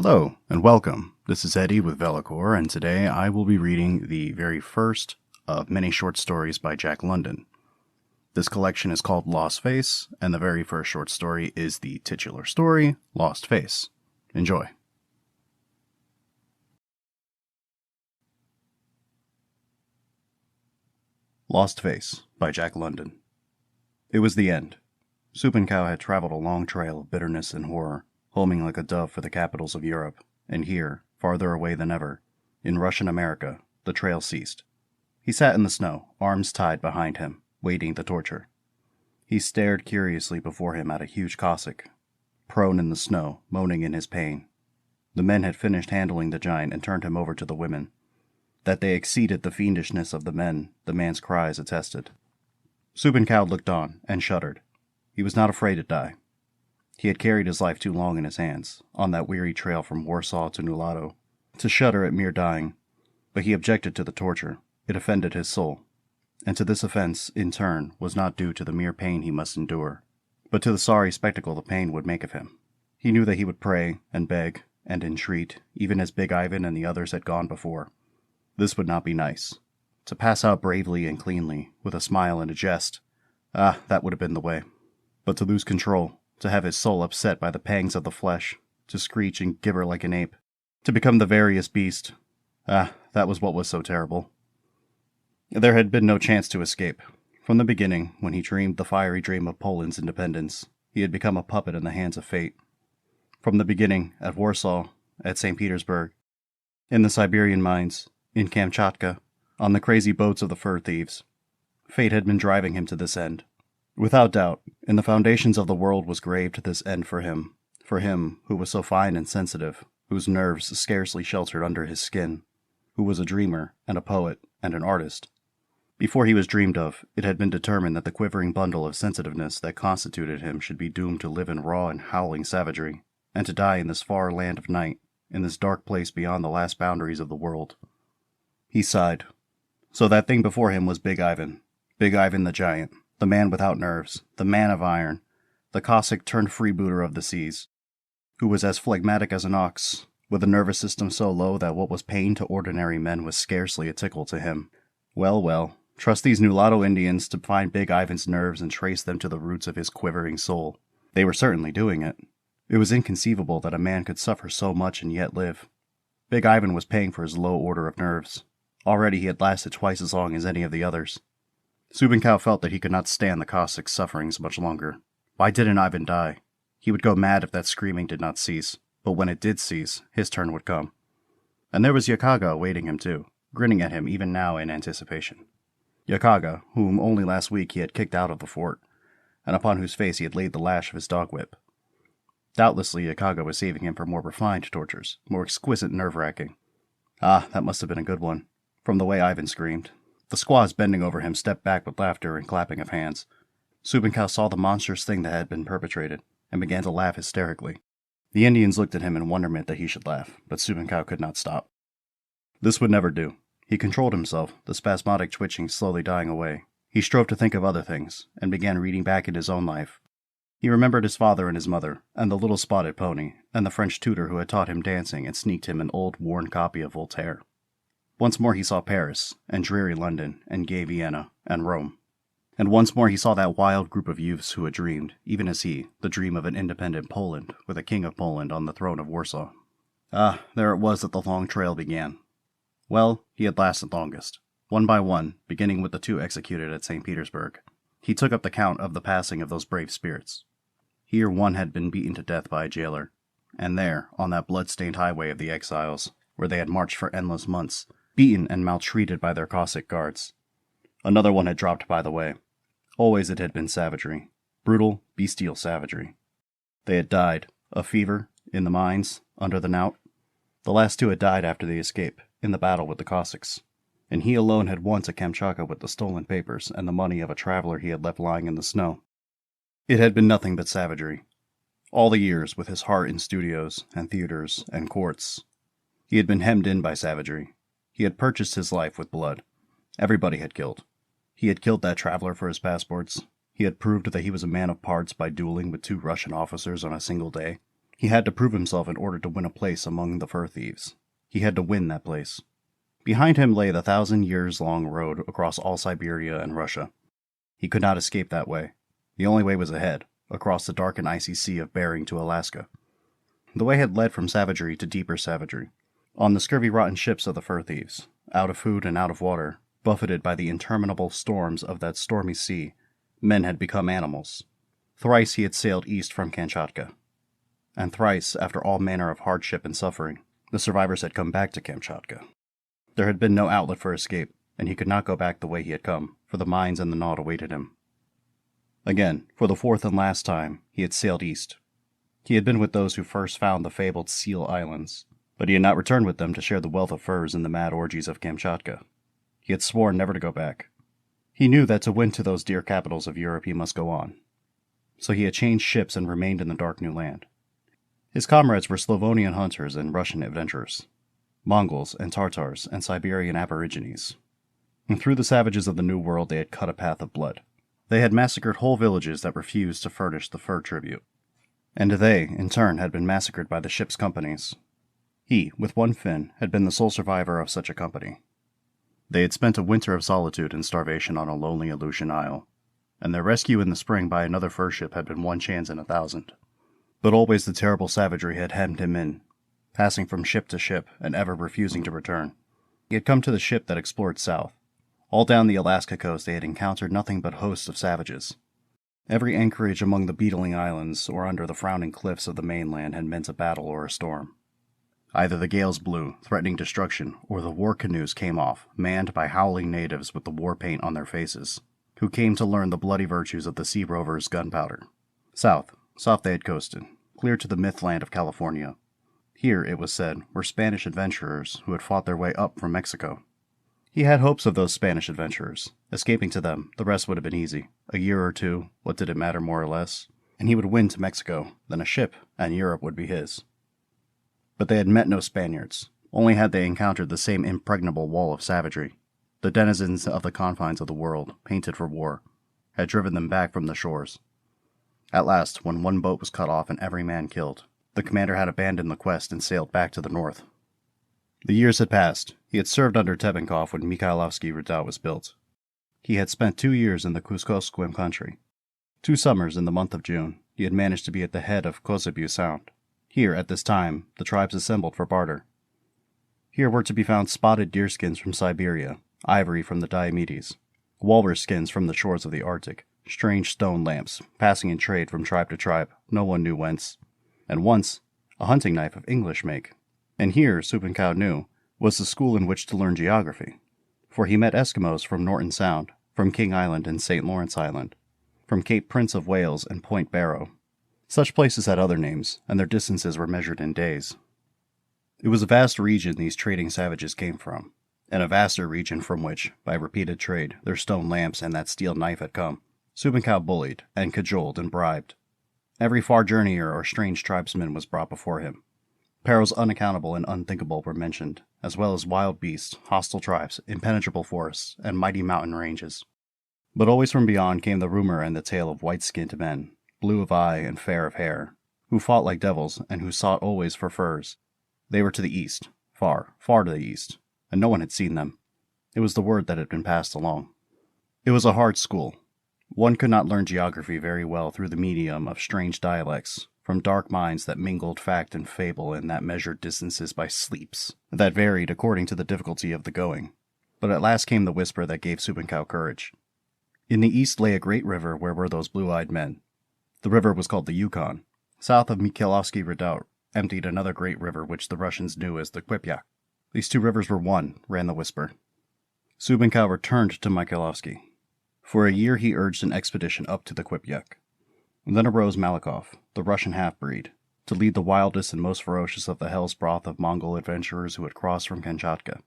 Hello, and welcome. This is Eddie with Velocore, and today I will be reading the very first of many short stories by Jack London. This collection is called Lost Face, and the very first short story is the titular story, Lost Face. Enjoy. Lost Face by Jack London. It was the end. Soup and Cow had traveled a long trail of bitterness and horror, homing like a dove for the capitals of Europe, and here, farther away than ever, in Russian America, the trail ceased. He sat in the snow, arms tied behind him, waiting the torture. He stared curiously before him at a huge Cossack, prone in the snow, moaning in his pain. The men had finished handling the giant and turned him over to the women. That they exceeded the fiendishness of the man's cries attested. Soup and Cow looked on, and shuddered. He was not afraid to die. He had carried his life too long in his hands, on that weary trail from Warsaw to Nulato, to shudder at mere dying, but he objected to the torture. It offended his soul, and to this offense, in turn, was not due to the mere pain he must endure, but to the sorry spectacle the pain would make of him. He knew that he would pray, and beg, and entreat, even as Big Ivan and the others had gone before. This would not be nice. To pass out bravely and cleanly, with a smile and a jest, that would have been the way. But to lose control, to have his soul upset by the pangs of the flesh, to screech and gibber like an ape, to become the veriest beast, that was what was so terrible. There had been no chance to escape. From the beginning, when he dreamed the fiery dream of Poland's independence, he had become a puppet in the hands of fate. From the beginning, at Warsaw, at St. Petersburg, in the Siberian mines, in Kamchatka, on the crazy boats of the fur thieves, fate had been driving him to this end. Without doubt, in the foundations of the world was graved this end for him who was so fine and sensitive, whose nerves scarcely sheltered under his skin, who was a dreamer and a poet and an artist. Before he was dreamed of, it had been determined that the quivering bundle of sensitiveness that constituted him should be doomed to live in raw and howling savagery, and to die in this far land of night, in this dark place beyond the last boundaries of the world. He sighed. So that thing before him was Big Ivan the giant, the man without nerves, the man of iron, the Cossack turned freebooter of the seas, who was as phlegmatic as an ox, with a nervous system so low that what was pain to ordinary men was scarcely a tickle to him. Well, trust these Nulato Indians to find Big Ivan's nerves and trace them to the roots of his quivering soul. They were certainly doing it. It was inconceivable that a man could suffer so much and yet live. Big Ivan was paying for his low order of nerves. Already he had lasted twice as long as any of the others. Soup and Cow felt that he could not stand the Cossack's sufferings much longer. Why didn't Ivan die? He would go mad if that screaming did not cease, but when it did cease, his turn would come. And there was Yakaga awaiting him too, grinning at him even now in anticipation. Yakaga, whom only last week he had kicked out of the fort, and upon whose face he had laid the lash of his dog whip. Doubtlessly Yakaga was saving him for more refined tortures, more exquisite nerve-wracking. That must have been a good one, from the way Ivan screamed. The squaws bending over him stepped back with laughter and clapping of hands. Soup and Cow saw the monstrous thing that had been perpetrated, and began to laugh hysterically. The Indians looked at him in wonderment that he should laugh, but Soup and Cow could not stop. This would never do. He controlled himself, the spasmodic twitching slowly dying away. He strove to think of other things, and began reading back in his own life. He remembered his father and his mother, and the little spotted pony, and the French tutor who had taught him dancing and sneaked him an old, worn copy of Voltaire. Once more he saw Paris, and dreary London, and gay Vienna, and Rome. And once more he saw that wild group of youths who had dreamed, even as he, the dream of an independent Poland, with a king of Poland on the throne of Warsaw. There it was that the long trail began. Well, he had lasted longest. One by one, beginning with the two executed at St. Petersburg, he took up the count of the passing of those brave spirits. Here one had been beaten to death by a jailer, and there, on that blood-stained highway of the exiles, where they had marched for endless months, beaten and maltreated by their Cossack guards. Another one had dropped by the way. Always it had been savagery. Brutal, bestial savagery. They had died, of fever, in the mines, under the knout. The last two had died after the escape, in the battle with the Cossacks. And he alone had won to Kamchatka with the stolen papers and the money of a traveler he had left lying in the snow. It had been nothing but savagery. All the years, with his heart in studios, and theaters, and courts, he had been hemmed in by savagery. He had purchased his life with blood. Everybody had killed. He had killed that traveler for his passports. He had proved that he was a man of parts by dueling with 2 Russian officers on a single day. He had to prove himself in order to win a place among the fur thieves. He had to win that place. Behind him lay the 1,000-years-long road across all Siberia and Russia. He could not escape that way. The only way was ahead, across the dark and icy sea of Bering to Alaska. The way had led from savagery to deeper savagery. On the scurvy-rotten ships of the fur thieves, out of food and out of water, buffeted by the interminable storms of that stormy sea, men had become animals. Thrice he had sailed east from Kamchatka. And thrice, after all manner of hardship and suffering, the survivors had come back to Kamchatka. There had been no outlet for escape, and he could not go back the way he had come, for the mines and the Naud awaited him. Again, for the fourth and last time, he had sailed east. He had been with those who first found the fabled Seal Islands, but he had not returned with them to share the wealth of furs in the mad orgies of Kamchatka. He had sworn never to go back. He knew that to win to those dear capitals of Europe he must go on. So he had changed ships and remained in the dark new land. His comrades were Slavonian hunters and Russian adventurers, Mongols and Tartars and Siberian aborigines. And through the savages of the New World they had cut a path of blood. They had massacred whole villages that refused to furnish the fur tribute. And they, in turn, had been massacred by the ship's companies. He, with one Finn, had been the sole survivor of such a company. They had spent a winter of solitude and starvation on a lonely Aleutian isle, and their rescue in the spring by another fur ship had been one chance in 1,000. But always the terrible savagery had hemmed him in, passing from ship to ship and ever refusing to return. He had come to the ship that explored south. All down the Alaska coast they had encountered nothing but hosts of savages. Every anchorage among the beetling islands or under the frowning cliffs of the mainland had meant a battle or a storm. Either the gales blew, threatening destruction, or the war canoes came off, manned by howling natives with the war paint on their faces, who came to learn the bloody virtues of the sea rovers' gunpowder. South they had coasted, clear to the mythland of California. Here, it was said, were Spanish adventurers who had fought their way up from Mexico. He had hopes of those Spanish adventurers. Escaping to them, the rest would have been easy. A year or two, what did it matter more or less? And he would win to Mexico, then a ship, and Europe would be his. But they had met no Spaniards, only had they encountered the same impregnable wall of savagery. The denizens of the confines of the world, painted for war, had driven them back from the shores. At last, when one boat was cut off and every man killed, the commander had abandoned the quest and sailed back to the north. The years had passed. He had served under Tepenkov when Mikhailovsky Redoubt was built. He had spent 2 years in the Kuskokwim country. 2 summers in the month of June, he had managed to be at the head of Kosebu Sound. Here, at this time, the tribes assembled for barter. Here were to be found spotted deerskins from Siberia, ivory from the Diomedes, walrus skins from the shores of the Arctic, strange stone lamps, passing in trade from tribe to tribe, no one knew whence, and once, a hunting knife of English make. And here, Supenkau knew, was the school in which to learn geography, for he met Eskimos from Norton Sound, from King Island and St. Lawrence Island, from Cape Prince of Wales and Point Barrow. Such places had other names, and their distances were measured in days. It was a vast region these trading savages came from, and a vaster region from which, by repeated trade, their stone lamps and that steel knife had come. Supenkau bullied, and cajoled, and bribed. Every far journeyer or strange tribesman was brought before him. Perils unaccountable and unthinkable were mentioned, as well as wild beasts, hostile tribes, impenetrable forests, and mighty mountain ranges. But always from beyond came the rumor and the tale of white-skinned men, blue of eye and fair of hair, who fought like devils and who sought always for furs. They were to the east, far, far to the east, and no one had seen them. It was the word that had been passed along. It was a hard school. One could not learn geography very well through the medium of strange dialects, from dark minds that mingled fact and fable and that measured distances by sleeps, that varied according to the difficulty of the going. But at last came the whisper that gave Supenkau courage. In the east lay a great river where were those blue-eyed men. The river was called the Yukon. South of Mikhailovsky Redoubt emptied another great river which the Russians knew as the Quipyak. These 2 rivers were one, ran the whisper. Supenkau returned to Mikhailovsky. For a year he urged an expedition up to the Quipyak. Then arose Malakov, the Russian half-breed, to lead the wildest and most ferocious of the hell's broth of Mongol adventurers who had crossed from Kamchatka.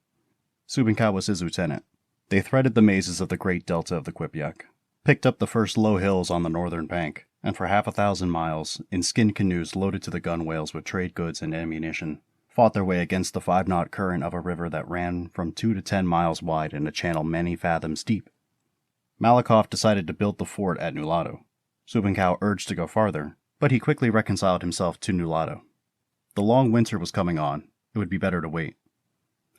Supenkau was his lieutenant. They threaded the mazes of the great delta of the Quipyak, picked up the first low hills on the northern bank, and for 1,000 miles, in skin canoes loaded to the gunwales with trade goods and ammunition, fought their way against the 5-knot current of a river that ran from 2 to 10 miles wide in a channel many fathoms deep. Malakov decided to build the fort at Nulato. Supenkau urged to go farther, but he quickly reconciled himself to Nulato. the long winter was coming on, it would be better to wait.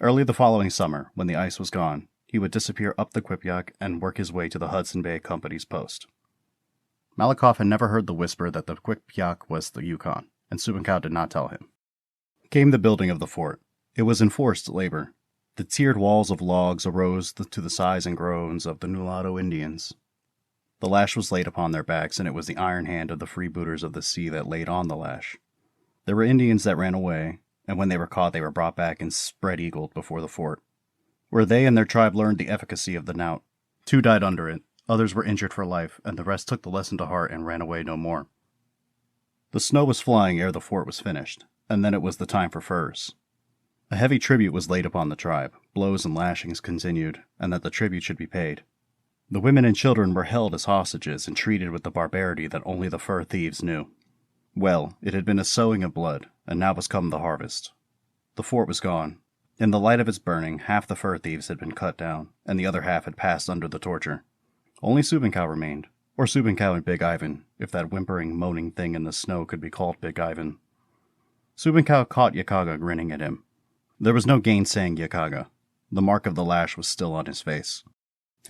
Early the following summer, when the ice was gone, he would disappear up the Quipyok and work his way to the Hudson Bay Company's post. Malakoff had never heard the whisper that the Quipyok was the Yukon, and Subienkow did not tell him. Came the building of the fort. It was enforced labor. The tiered walls of logs arose to the sighs and groans of the Nulato Indians. The lash was laid upon their backs, and it was the iron hand of the freebooters of the sea that laid on the lash. There were Indians that ran away, and when they were caught they were brought back and spread-eagled before the fort, where they and their tribe learned the efficacy of the knout. 2 died under it, others were injured for life, and the rest took the lesson to heart and ran away no more. The snow was flying ere the fort was finished, and then it was the time for furs. A heavy tribute was laid upon the tribe, blows and lashings continued, and that the tribute should be paid. The women and children were held as hostages and treated with the barbarity that only the fur thieves knew. Well, it had been a sowing of blood, and now was come the harvest. The fort was gone. In the light of its burning, half the fur thieves had been cut down, and the other half had passed under the torture. Only Subienkow remained, or Subienkow and Big Ivan, if that whimpering, moaning thing in the snow could be called Big Ivan. Subienkow caught Yakaga grinning at him. There was no gainsaying Yakaga. The mark of the lash was still on his face.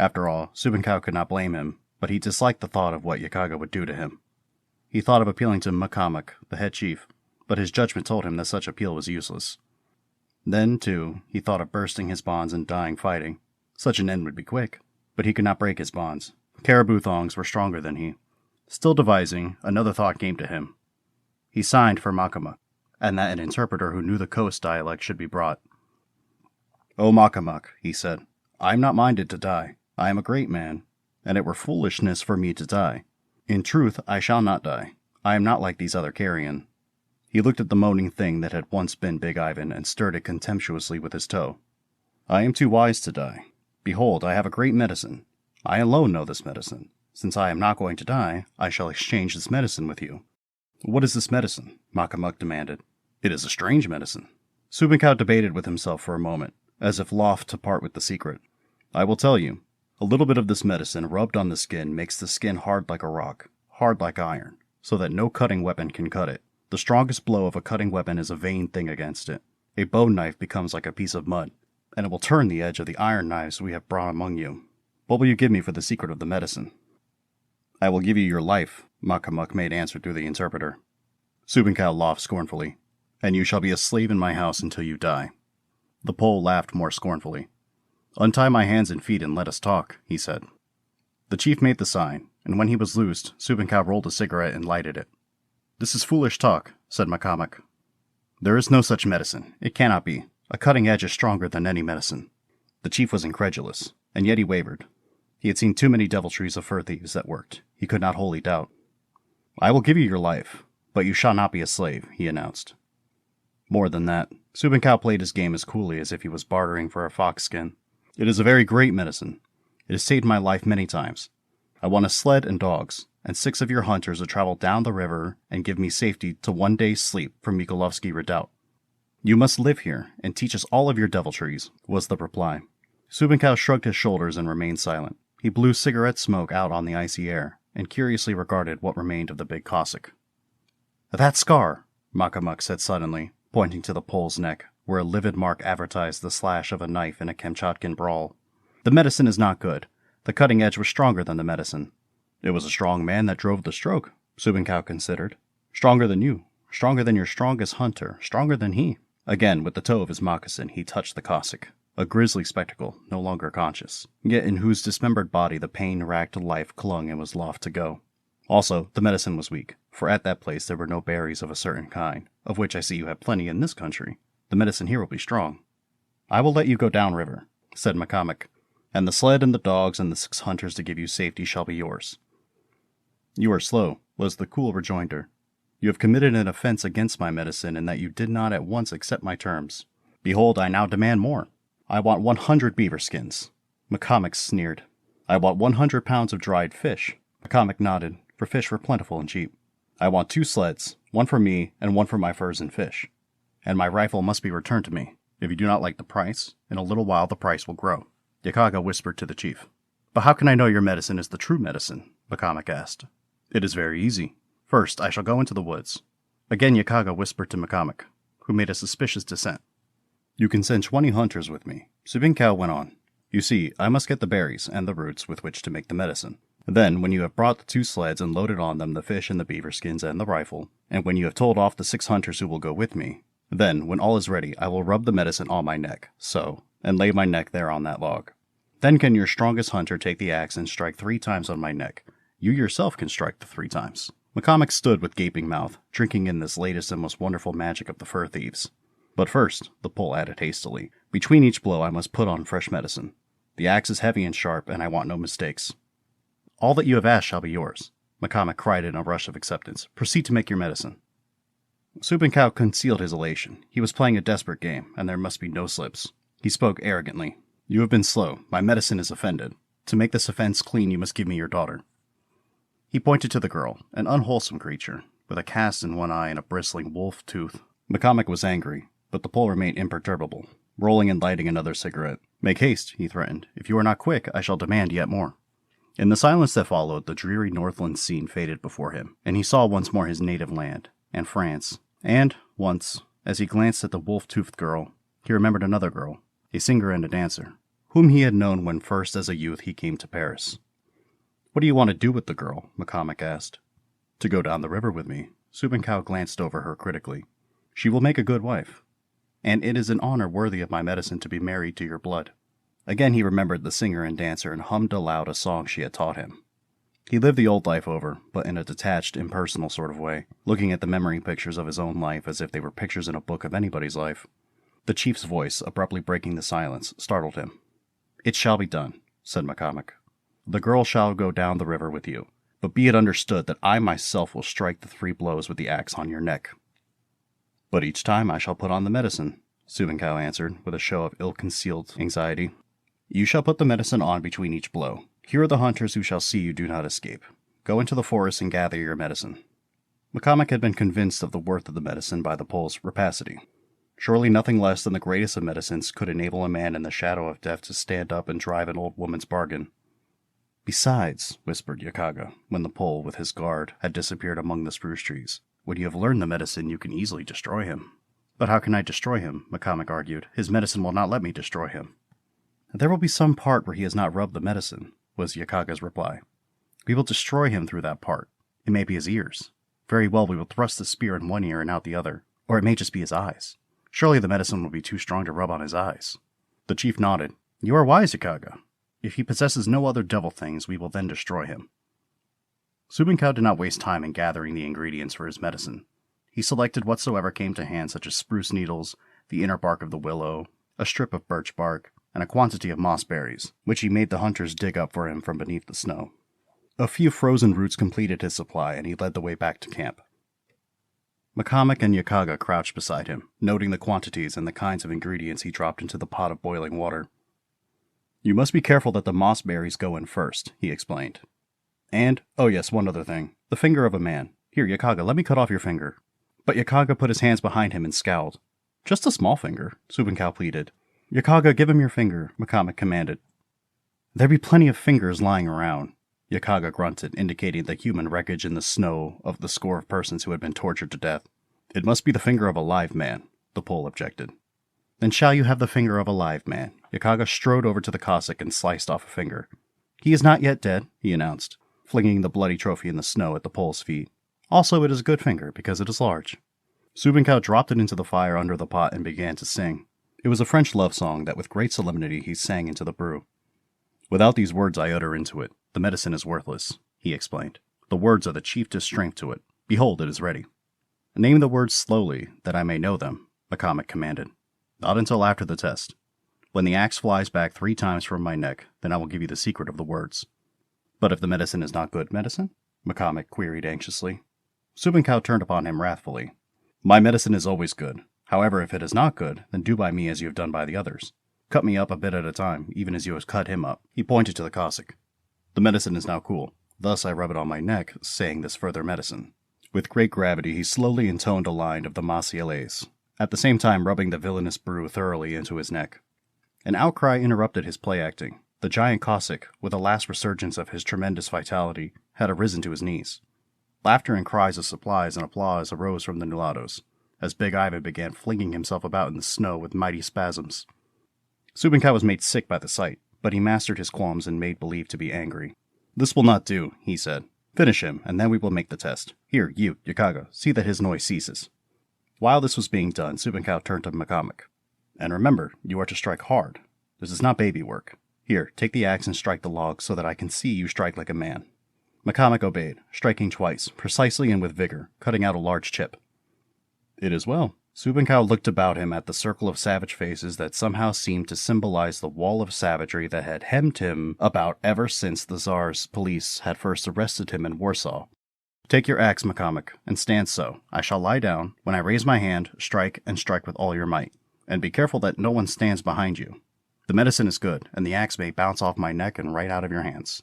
After all, Subienkow could not blame him, but he disliked the thought of what Yakaga would do to him. He thought of appealing to Makamak, the head chief, but his judgment told him that such appeal was useless. Then, too, he thought of bursting his bonds and dying fighting. Such an end would be quick, but he could not break his bonds. Caribou thongs were stronger than he. Still devising, another thought came to him. He signed for Makamak, and that an interpreter who knew the coast dialect should be brought. "O Makamak," he said, "I am not minded to die. I am a great man, and it were foolishness for me to die. In truth, I shall not die. I am not like these other carrion." He looked at the moaning thing that had once been Big Ivan and stirred it contemptuously with his toe. "I am too wise to die. Behold, I have a great medicine. I alone know this medicine. Since I am not going to die, I shall exchange this medicine with you." "What is this medicine?" Makamak demanded. "It is a strange medicine." Subienkow debated with himself for a moment, as if loth to part with the secret. "I will tell you. A little bit of this medicine rubbed on the skin makes the skin hard like a rock, hard like iron, so that no cutting weapon can cut it. The strongest blow of a cutting weapon is a vain thing against it. A bone knife becomes like a piece of mud, and it will turn the edge of the iron knives we have brought among you. What will you give me for the secret of the medicine?" "I will give you your life," Makamak made answer through the interpreter. Subienkow laughed scornfully. "And you shall be a slave in my house until you die." The Pole laughed more scornfully. "Untie my hands and feet and let us talk," he said. The chief made the sign, and when he was loosed, Subienkow rolled a cigarette and lighted it. "This is foolish talk," said Makamak. "There is no such medicine. It cannot be. A cutting edge is stronger than any medicine." The chief was incredulous, and yet he wavered. He had seen too many deviltries of fur thieves that worked. He could not wholly doubt. "I will give you your life, but you shall not be a slave," he announced. More than that, Subienkow played his game as coolly as if he was bartering for a fox skin. "It is a very great medicine. It has saved my life many times. I want a sled and dogs, and 6 of your hunters to travel down the river and give me safety to 1 day's sleep from Mikolovsky Redoubt. You must live here and teach us all of your deviltries," was the reply. Subienkow shrugged his shoulders and remained silent. He blew cigarette smoke out on the icy air, and curiously regarded what remained of the big Cossack. "That scar!" Makamak said suddenly, pointing to the Pole's neck, where a livid mark advertised the slash of a knife in a Kamchatkin brawl. "The medicine is not good. The cutting edge was stronger than the medicine." "It was a strong man that drove the stroke," Subienkow considered. "Stronger than you, stronger than your strongest hunter, stronger than he." Again, with the toe of his moccasin, he touched the Cossack, a grisly spectacle, no longer conscious, yet in whose dismembered body the pain-racked life clung and was loth to go. Also, the medicine was weak, for at that place there were no berries of a certain kind, of which I see you have plenty in this country. The medicine here will be strong. "I will let you go downriver," said Makamak, "and the sled and the dogs and the 6 hunters to give you safety shall be yours." "You are slow," was the cool rejoinder. "You have committed an offense against my medicine in that you did not at once accept my terms. Behold, I now demand more. I want 100 beaver skins." Makamak sneered. "I want 100 pounds of dried fish." Makamak nodded, for fish were plentiful and cheap. "I want 2 sleds, 1 for me and 1 for my furs and fish. And my rifle must be returned to me. If you do not like the price, in a little while the price will grow." Yakaga whispered to the chief. "But how can I know your medicine is the true medicine?" Makamak asked. "It is very easy. First, I shall go into the woods." Again Yakaga whispered to Makamak. who made a suspicious dissent. You can send 20 hunters with me, Subinkao went on. You see, I must get the berries and the roots with which to make the medicine. Then, when you have brought the 2 sleds and loaded on them the fish and the beaver skins and the rifle, and when you have told off the 6 hunters who will go with me, then, when all is ready, I will rub the medicine on my neck, so, and lay my neck there on that log. Then can your strongest hunter take the axe and strike 3 times on my neck. You yourself can strike the 3 times. McCormick stood with gaping mouth, drinking in this latest and most wonderful magic of the fur thieves. But first, the pole added hastily, between each blow I must put on fresh medicine. The axe is heavy and sharp, and I want no mistakes. All that you have asked shall be yours, McCormick cried in a rush of acceptance. Proceed to make your medicine. Subinkao concealed his elation. He was playing a desperate game, and there must be no slips. He spoke arrogantly. You have been slow. My medicine is offended. To make this offense clean, you must give me your daughter. He pointed to the girl, an unwholesome creature, with a cast in one eye and a bristling wolf tooth. McCormick was angry, but the pole remained imperturbable, rolling and lighting another cigarette. Make haste, he threatened. If you are not quick, I shall demand yet more. In the silence that followed, the dreary Northland scene faded before him, and he saw once more his native land, and France. And, once, as he glanced at the wolf-toothed girl, he remembered another girl, a singer and a dancer, whom he had known when first as a youth he came to Paris. What do you want to do with the girl? McCormick asked. To go down the river with me. Subinkao glanced over her critically. She will make a good wife. And it is an honor worthy of my medicine to be married to your blood. Again he remembered the singer and dancer and hummed aloud a song she had taught him. He lived the old life over, but in a detached, impersonal sort of way, looking at the memory pictures of his own life as if they were pictures in a book of anybody's life. The chief's voice, abruptly breaking the silence, startled him. It shall be done, said McCormick. The girl shall go down the river with you, but be it understood that I myself will strike the 3 blows with the axe on your neck. But each time I shall put on the medicine, Subinkao answered, with a show of ill-concealed anxiety. You shall put the medicine on between each blow. Here are the hunters who shall see you do not escape. Go into the forest and gather your medicine. McCormick had been convinced of the worth of the medicine by the pole's rapacity. Surely nothing less than the greatest of medicines could enable a man in the shadow of death to stand up and drive an old woman's bargain. Besides, whispered Yakaga, when the pole, with his guard, had disappeared among the spruce trees, when you have learned the medicine, you can easily destroy him. But how can I destroy him? McCormick argued. His medicine will not let me destroy him. There will be some part where he has not rubbed the medicine, was Yakaga's reply. We will destroy him through that part. It may be his ears. Very well, we will thrust the spear in one ear and out the other. Or it may just be his eyes. Surely the medicine will be too strong to rub on his eyes. The chief nodded. You are wise, Yakaga. If he possesses no other devil things, we will then destroy him. Subinkao did not waste time in gathering the ingredients for his medicine. He selected whatsoever came to hand, such as spruce needles, the inner bark of the willow, a strip of birch bark, and a quantity of moss berries, which he made the hunters dig up for him from beneath the snow. A few frozen roots completed his supply, and he led the way back to camp. McCormick and Yakaga crouched beside him, noting the quantities and the kinds of ingredients he dropped into the pot of boiling water. You must be careful that the moss berries go in first, he explained. And, oh yes, one other thing. The finger of a man. Here, Yakaga, let me cut off your finger. But Yakaga put his hands behind him and scowled. Just a small finger, Subinkao pleaded. Yakaga, give him your finger, McCormick commanded. There be plenty of fingers lying around, Yakaga grunted, indicating the human wreckage in the snow of the score of persons who had been tortured to death. It must be the finger of a live man, the Pole objected. Then shall you have the finger of a live man. Yakaga strode over to the Cossack and sliced off a finger. He is not yet dead, he announced, flinging the bloody trophy in the snow at the Pole's feet. Also, it is a good finger, because it is large. Subinkao dropped it into the fire under the pot and began to sing. It was a French love song that with great solemnity he sang into the brew. Without these words I utter into it, the medicine is worthless, he explained. The words are the chiefest strength to it. Behold, it is ready. Name the words slowly, that I may know them, McCormick commanded. Not until after the test. When the axe flies back 3 times from my neck, then I will give you the secret of the words. But if the medicine is not good medicine? McCormick queried anxiously. Subinkao turned upon him wrathfully. My medicine is always good. However, if it is not good, then do by me as you have done by the others. Cut me up a bit at a time, even as you have cut him up. He pointed to the Cossack. The medicine is now cool. Thus I rub it on my neck, saying this further medicine. With great gravity he slowly intoned a line of the Marseillaise, at the same time rubbing the villainous brew thoroughly into his neck. An outcry interrupted his play-acting. The giant Cossack, with a last resurgence of his tremendous vitality, had arisen to his knees. Laughter and cries of surprise and applause arose from the mulattoes, as Big Ivan began flinging himself about in the snow with mighty spasms. Subinkov was made sick by the sight, but he mastered his qualms and made believe to be angry. "This will not do," he said. "Finish him, and then we will make the test. Here, you, Yakaga, see that his noise ceases." While this was being done, Subinkov turned to McCormick. "And remember, you are to strike hard. This is not baby work. Here, take the axe and strike the log so that I can see you strike like a man." McCormick obeyed, striking twice, precisely and with vigor, cutting out a large chip. "It is well." Subinkov looked about him at the circle of savage faces that somehow seemed to symbolize the wall of savagery that had hemmed him about ever since the Tsar's police had first arrested him in Warsaw. "Take your axe, McCormick, and stand so. I shall lie down. When I raise my hand, strike, and strike with all your might. And be careful that no one stands behind you. The medicine is good, and the axe may bounce off my neck and right out of your hands."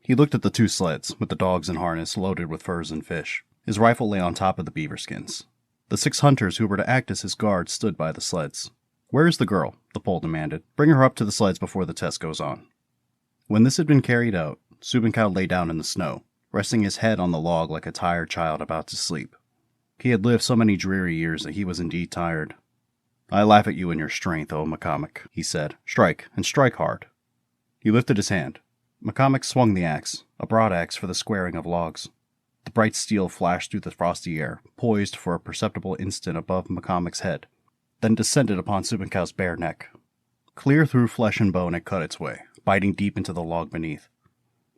He looked at the 2 sleds, with the dogs in harness loaded with furs and fish. His rifle lay on top of the beaver skins. The 6 hunters who were to act as his guard stood by the sleds. "Where is the girl?" the Pole demanded. "Bring her up to the sleds before the test goes on." When this had been carried out, Subinkov lay down in the snow, resting his head on the log like a tired child about to sleep. He had lived so many dreary years that he was indeed tired. "I laugh at you and your strength, O McCormick," he said. "Strike, and strike hard." He lifted his hand. McCormick swung the axe, a broad axe for the squaring of logs. The bright steel flashed through the frosty air, poised for a perceptible instant above McCormick's head, then descended upon Subinkov's bare neck. Clear through flesh and bone it cut its way, biting deep into the log beneath.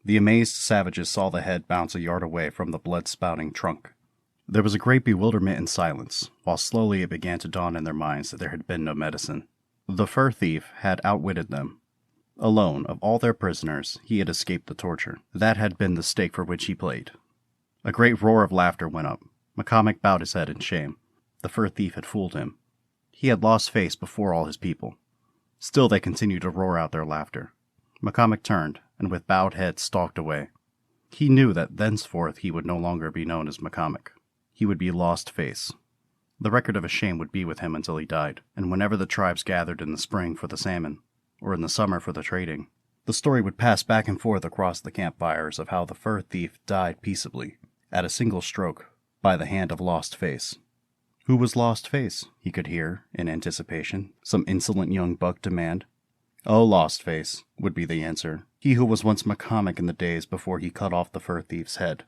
The amazed savages saw the head bounce a yard away from the blood-spouting trunk. There was a great bewilderment and silence, while slowly it began to dawn in their minds that there had been no medicine. The fur thief had outwitted them. Alone, of all their prisoners, he had escaped the torture. That had been the stake for which he played. A great roar of laughter went up. McCormick bowed his head in shame. The fur thief had fooled him. He had lost face before all his people. Still they continued to roar out their laughter. McCormick turned, and with bowed head stalked away. He knew that thenceforth he would no longer be known as McCormick. He would be Lost Face. The record of his shame would be with him until he died, and whenever the tribes gathered in the spring for the salmon, or in the summer for the trading, the story would pass back and forth across the campfires of how the fur thief died peaceably, at a single stroke, by the hand of Lost Face. Who was Lost Face? He could hear, in anticipation, some insolent young buck demand. "Oh, Lost Face," would be the answer. He who was once McCormick in the days before he cut off the fur thief's head.